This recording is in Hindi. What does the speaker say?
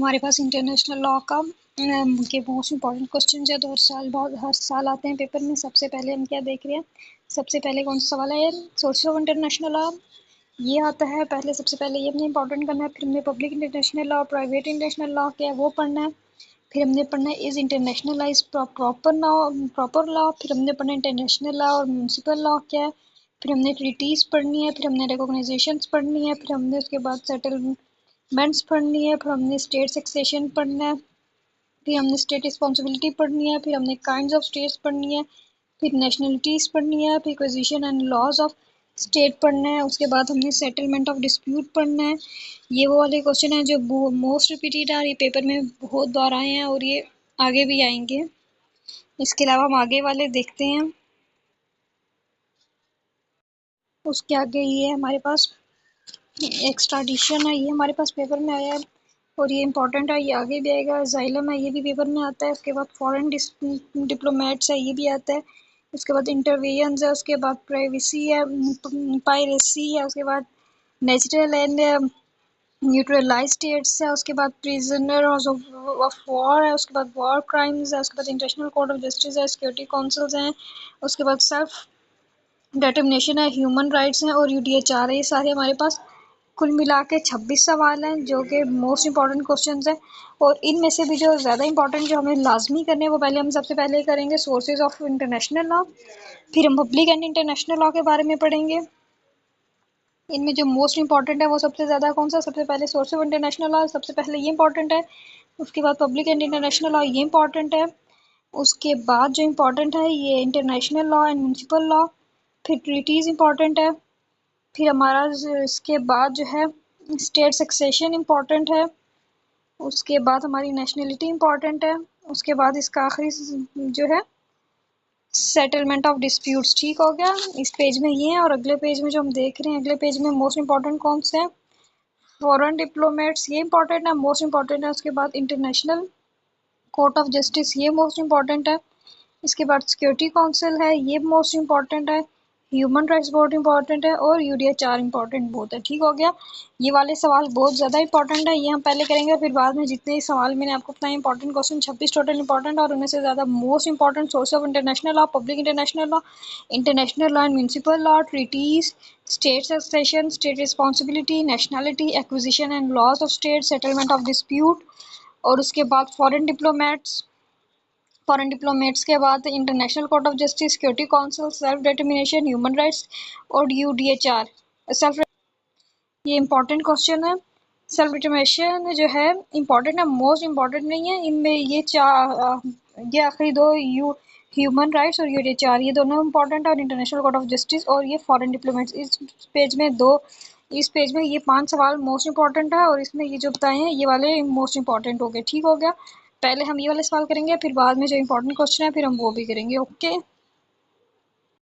हमारे पास इंटरनेशनल लॉ का के मोस्ट इम्पॉर्टेंट क्वेश्चन है तो हर साल आते हैं पेपर में। सबसे पहले हम क्या देख रहे हैं, सबसे पहले कौन सा सवाल है, सोर्सेज ऑफ इंटरनेशनल लॉ ये आता है। पहले सबसे पहले ये हमने इंपॉर्टेंट करना है, फिर हमने public international law, private international law क्या है वो पढ़ना है, फिर हमने पढ़ना है इज इंटरनेशनलाइज प्रॉपर लॉ, फिर हमने पढ़ना है इंटरनेशनल लॉ और म्यूनसिपल लॉ क्या है, फिर हमने ट्रीटीज़ पढ़नी है, फिर हमने रिकॉग्नाइजेशंस पढ़नी है, फिर हमने उसके बाद सेटलमेंट्स पढ़नी है, फिर हमने स्टेट सक्सेशन पढ़ना है, फिर हमने स्टेट रिस्पॉन्सिबिलिटी पढ़नी है, फिर हमने काइंड्स ऑफ स्टेट्स पढ़नी है, फिर नेशनलिटीज़ पढ़नी है, फिर acquisition and laws of state पढ़ना है, उसके बाद हमने सेटलमेंट ऑफ डिस्प्यूट पढ़ना है। ये वो वाले क्वेश्चन हैं जो मोस्ट रिपीटेड है, ये पेपर में बहुत बार आए हैं और ये आगे भी आएंगे। इसके अलावा हम आगे वाले देखते हैं। उसके आगे ये हमारे पास एक्स्ट्राडिशन है, ये हमारे पास पेपर में आया है और ये इंपॉर्टेंट है, ये आगे भी आएगा। जाइलम है, ये भी पेपर में आता है। उसके बाद फॉरेन डिप्लोमेट्स है, ये भी आता है। उसके बाद इंटरवेंस है, उसके बाद प्राइवेसी है, पायरेसी है, उसके बाद नेचुरल एंड न्यूट्रलाइज स्टेट्स है, उसके बाद प्रिजनर ऑफ वॉर है, उसके बाद वॉर क्राइम्स है, उसके बाद इंटरनेशनल कोर्ट ऑफ जस्टिस है, सिक्योरिटी काउंसिल्स हैं, उसके बाद सेल्फ डिटर्मिनेशन है, ह्यूमन राइट्स हैं और यूडीएचआर है। ये सारे हमारे पास कुल मिला के 26 सवाल हैं जो कि मोस्ट इंपॉर्टेंट क्वेश्चंस हैं। और इनमें से भी जो ज़्यादा इंपॉर्टेंट जो हमें लाजमी करने हैं वो पहले हम सबसे पहले करेंगे सोर्सेज ऑफ इंटरनेशनल लॉ, फिर हम पब्लिक एंड इंटरनेशनल लॉ के बारे में पढ़ेंगे। इनमें जो मोस्ट इंपॉर्टेंट है वो सबसे ज़्यादा कौन सा, सबसे पहले सोर्स ऑफ इंटरनेशनल लॉ, सबसे पहले ये इंपॉर्टेंट है। उसके बाद पब्लिक एंड इंटरनेशनल लॉ, ये इंपॉर्टेंट है। उसके बाद जो इंपॉर्टेंट है ये international law and municipal law, फिर ट्रीटीज़ इंपॉर्टेंट है, फिर हमारा इसके बाद जो है स्टेट सक्सेशन इंपॉर्टेंट है, उसके बाद हमारी नेशनलिटी इंपॉर्टेंट है, उसके बाद इसका आखिरी जो है सेटलमेंट ऑफ डिस्प्यूट्स। ठीक हो गया, इस पेज में ये है। और अगले पेज में जो हम देख रहे हैं, अगले पेज में मोस्ट इंपॉर्टेंट कौन से हैं, फॉरेन डिप्लोमेट्स, ये इंपॉर्टेंट है, मोस्ट इंपॉर्टेंट है। उसके बाद इंटरनेशनल कोर्ट ऑफ जस्टिस, ये मोस्ट इंपॉर्टेंट है। इसके बाद सिक्योरिटी काउंसिल है, ये मोस्ट इंपॉर्टेंट है। ह्यूमन राइट्स बहुत इंपॉर्टेंट है और यूडीएचआर इंपॉर्टेंट बहुत है। ठीक हो गया, ये वाले सवाल बहुत ज़्यादा इंपॉर्टेंट है, ये हम पहले करेंगे, फिर बाद में जितने सवाल मैंने आपको बताए इंपॉर्टेंट क्वेश्चन 26 टोटल इंपॉर्टेंट और उनमें से ज़्यादा most important source of international law, public international law and municipal law, treaties, state succession, state responsibility, nationality, acquisition and laws of state, settlement of dispute, और उसके बाद फॉरेन डिप्लोमेट्स के बाद International Court of Justice, Security Council, self determination, human rights और यूडीएचआर। सेल्फ, ये इंपॉर्टेंट क्वेश्चन है। सेल्फ डिटर्मिनेशन जो है इंपॉर्टेंट है, मोस्ट इंपॉर्टेंट नहीं है। इनमें ये आखिरी दो ह्यूमन राइट्स और यूडीएचआर, ये दोनों इंपॉर्टेंट है, और इंटरनेशनल कोर्ट ऑफ जस्टिस और ये फॉरेन डिप्लोमेट्स। इस पेज में ये 5 सवाल मोस्ट इंपॉर्टेंट है और इसमें ये जो बताए हैं ये वाले मोस्ट इंपॉर्टेंट हो गए। ठीक हो गया, पहले हम ये वाले सवाल करेंगे, फिर बाद में जो इंपॉर्टेंट क्वेश्चन है फिर हम वो भी करेंगे। ओके।